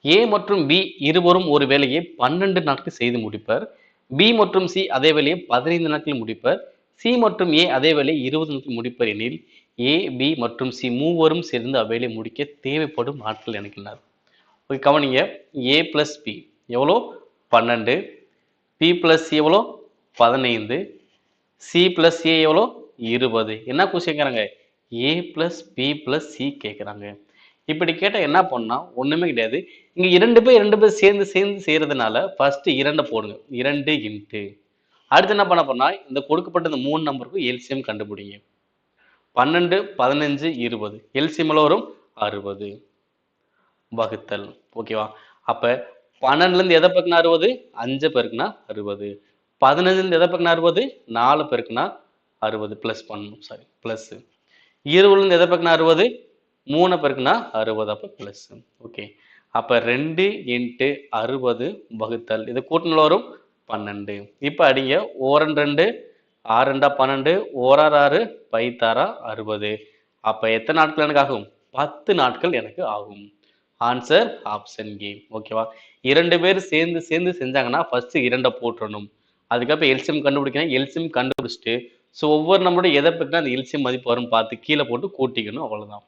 ஏ மற்றும் பி இருவரும் ஒரு வேலையை 12 நாட்கள் செய்து முடிப்பர். பி மற்றும் சி அதே வேலையை 15 நாட்களில் முடிப்பர். சி மற்றும் ஏ அதே வேலையை 20 நாட்களில் முடிப்பர் எனில் ஏ, பி மற்றும் சி மூவரும் சேர்ந்து அவ்வேலையை முடிக்க தேவைப்படும் நாட்கள் எனக்குன்னார். ஓகே, கவனிங்க. ஏ பிளஸ் பி எவ்வளோ? 12. பி பிளஸ் சி எவ்வளோ? 15. சி பிளஸ் ஏ எவ்வளோ? 20. என்ன கொஸ்டின் கேட்குறாங்க? ஏ பிளஸ் பி பிளஸ் சி கேட்குறாங்க. இப்படி கேட்டால் என்ன பண்ணால் ஒன்றுமே கிடையாது. இங்கே ரெண்டு பேர் சேர்ந்து சேர்ந்து செய்கிறதுனால ஃபர்ஸ்ட் 2 போடுங்க. 2 இன்ட்டு அடுத்து என்ன பண்ண போனால் இந்த கொடுக்கப்பட்ட இந்த 3 நம்பருக்கும் எல்சிஎம் கண்டுபிடிங்க. 12, 15, 20 எல்சிஎம்ல வரும் 60 வகுத்தல். ஓகேவா? அப்போ 12லேருந்து எதை பெருக்குனா 60? 5 பெருக்குனா 60. 15லேருந்து எதை பெருக்குனா 60? 4 பெருக்குனா 60 ப்ளஸ் பண்ணணும். Sorry plus. 20லேருந்து எதை பெருக்குனா 60? 3 பெருக்குனா 60. அப்போ ப்ளஸ். ஓகே, அப்போ 2 இன்ட்டு 60 வகுத்தல் இது கூட்டணியில் வரும் 12. இப்போ அடிங்க. 2 6 2 12 1 6 5 60. அப்போ எத்தனை நாட்கள் எனக்கு ஆகும்? 10 நாட்கள் எனக்கு ஆகும். Answer option A. ஓகேவா? 2 பேர் சேர்ந்து சேர்ந்து செஞ்சாங்கன்னா ஃபர்ஸ்ட் 2 போட்டுறணும். அதுக்கப்புறம் எல்சிஎம் கண்டுபிடிக்கணும். எல்சிஎம் கண்டுபிடிச்சிட்டு ஸோ ஒவ்வொரு நம்மளோட எதை பற்றினா அந்த எல்சிஎம் மதிப்பு வரும் பார்த்து கீழே போட்டு கூட்டிக்கணும். அவ்வளோதான்.